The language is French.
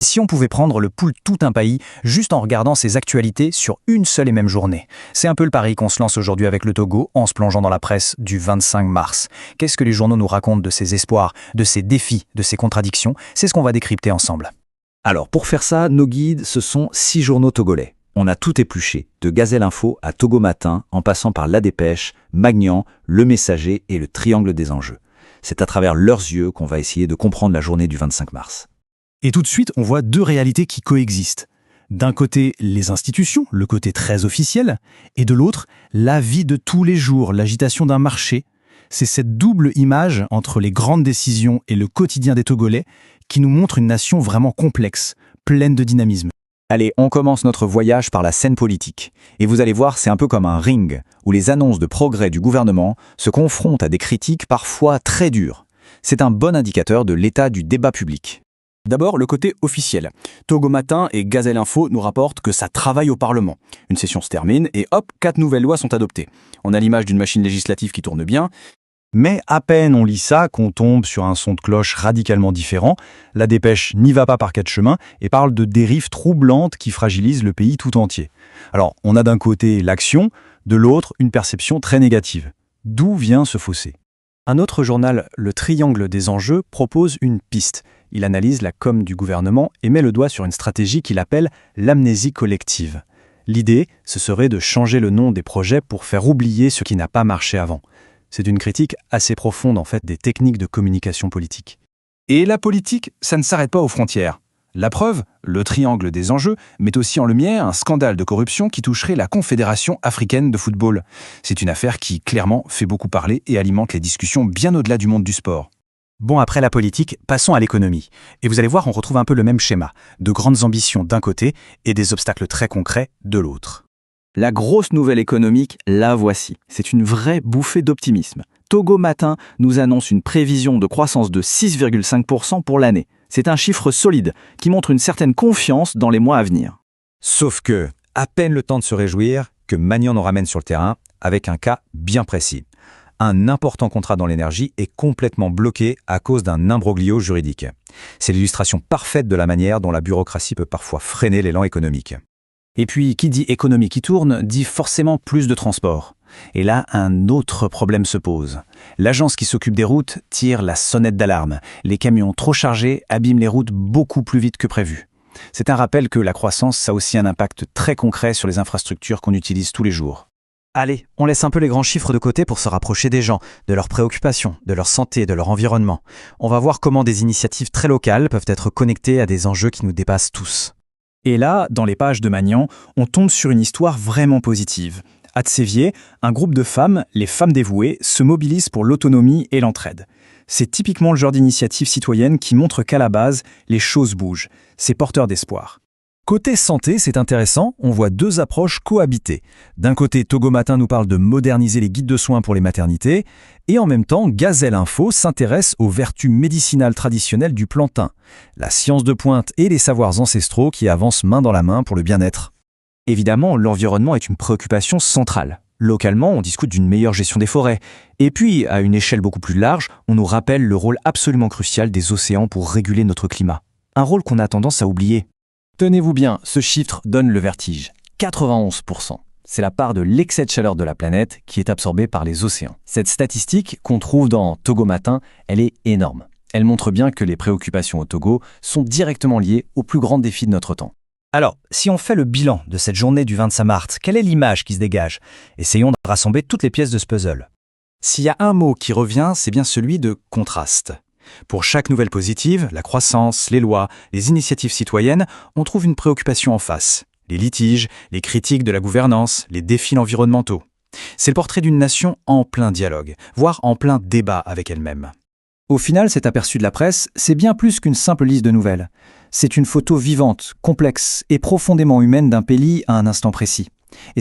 Si on pouvait prendre le pouls de tout un pays juste en regardant ses actualités sur une seule et même journée. C'est un peu le pari qu'on se lance aujourd'hui avec le Togo en se plongeant dans la presse du 25 mars. Qu'est-ce que les journaux nous racontent de ces espoirs, de ces défis, de ces contradictions? C'est ce qu'on va décrypter ensemble. Alors pour faire ça, nos guides, ce sont 6 journaux togolais. On a tout épluché, de Gazelle Info à Togo Matin, en passant par La Dépêche, Magnan, Le Messager et le Triangle des enjeux. C'est à travers leurs yeux qu'on va essayer de comprendre la journée du 25 mars. Et tout de suite, on voit deux réalités qui coexistent. D'un côté, les institutions, le côté très officiel, et de l'autre, la vie de tous les jours, l'agitation d'un marché. C'est cette double image entre les grandes décisions et le quotidien des Togolais qui nous montre une nation vraiment complexe, pleine de dynamisme. Allez, on commence notre voyage par la scène politique. Et vous allez voir, c'est un peu comme un ring, où les annonces de progrès du gouvernement se confrontent à des critiques parfois très dures. C'est un bon indicateur de l'état du débat public. D'abord, le côté officiel. Togo Matin et Gazelle Info nous rapportent que ça travaille au Parlement. Une session se termine et hop, 4 nouvelles lois sont adoptées. On a l'image d'une machine législative qui tourne bien. Mais à peine on lit ça qu'on tombe sur un son de cloche radicalement différent. La Dépêche n'y va pas par 4 chemins et parle de dérives troublantes qui fragilisent le pays tout entier. Alors, on a d'un côté l'action, de l'autre une perception très négative. D'où vient ce fossé? Un autre journal, le Triangle des enjeux, propose une piste. Il analyse la com du gouvernement et met le doigt sur une stratégie qu'il appelle l'amnésie collective. L'idée, ce serait de changer le nom des projets pour faire oublier ce qui n'a pas marché avant. C'est une critique assez profonde en fait des techniques de communication politique. Et la politique, ça ne s'arrête pas aux frontières. La preuve, le Triangle des enjeux met aussi en lumière un scandale de corruption qui toucherait la Confédération africaine de football. C'est une affaire qui, clairement, fait beaucoup parler et alimente les discussions bien au-delà du monde du sport. Bon, après la politique, passons à l'économie. Et vous allez voir, on retrouve un peu le même schéma. De grandes ambitions d'un côté et des obstacles très concrets de l'autre. La grosse nouvelle économique, la voici. C'est une vraie bouffée d'optimisme. Togo Matin nous annonce une prévision de croissance de 6,5% pour l'année. C'est un chiffre solide qui montre une certaine confiance dans les mois à venir. Sauf que, à peine le temps de se réjouir, que Magnan nous ramène sur le terrain avec un cas bien précis. Un important contrat dans l'énergie est complètement bloqué à cause d'un imbroglio juridique. C'est l'illustration parfaite de la manière dont la bureaucratie peut parfois freiner l'élan économique. Et puis, qui dit économie qui tourne, dit forcément plus de transport. Et là, un autre problème se pose. L'agence qui s'occupe des routes tire la sonnette d'alarme. Les camions trop chargés abîment les routes beaucoup plus vite que prévu. C'est un rappel que la croissance, ça a aussi un impact très concret sur les infrastructures qu'on utilise tous les jours. Allez, on laisse un peu les grands chiffres de côté pour se rapprocher des gens, de leurs préoccupations, de leur santé, de leur environnement. On va voir comment des initiatives très locales peuvent être connectées à des enjeux qui nous dépassent tous. Et là, dans les pages de Magnan, on tombe sur une histoire vraiment positive. À Tsévier, un groupe de femmes, les Femmes Dévouées, se mobilisent pour l'autonomie et l'entraide. C'est typiquement le genre d'initiative citoyenne qui montre qu'à la base, les choses bougent. C'est porteur d'espoir. Côté santé, c'est intéressant, on voit deux approches cohabiter. D'un côté, Togo Matin nous parle de moderniser les guides de soins pour les maternités, et en même temps, Gazelle Info s'intéresse aux vertus médicinales traditionnelles du plantain, la science de pointe et les savoirs ancestraux qui avancent main dans la main pour le bien-être. Évidemment, l'environnement est une préoccupation centrale. Localement, on discute d'une meilleure gestion des forêts. Et puis, à une échelle beaucoup plus large, on nous rappelle le rôle absolument crucial des océans pour réguler notre climat. Un rôle qu'on a tendance à oublier. Tenez-vous bien, ce chiffre donne le vertige. 91%. C'est la part de l'excès de chaleur de la planète qui est absorbée par les océans. Cette statistique qu'on trouve dans Togo Matin, elle est énorme. Elle montre bien que les préoccupations au Togo sont directement liées aux plus grands défis de notre temps. Alors, si on fait le bilan de cette journée du 25 mars, quelle est l'image qui se dégage? Essayons de rassembler toutes les pièces de ce puzzle. S'il y a un mot qui revient, c'est bien celui de contraste. Pour chaque nouvelle positive, la croissance, les lois, les initiatives citoyennes, on trouve une préoccupation en face. Les litiges, les critiques de la gouvernance, les défis environnementaux. C'est le portrait d'une nation en plein dialogue, voire en plein débat avec elle-même. Au final, cet aperçu de la presse, c'est bien plus qu'une simple liste de nouvelles. C'est une photo vivante, complexe et profondément humaine d'un pays à un instant précis. Et ça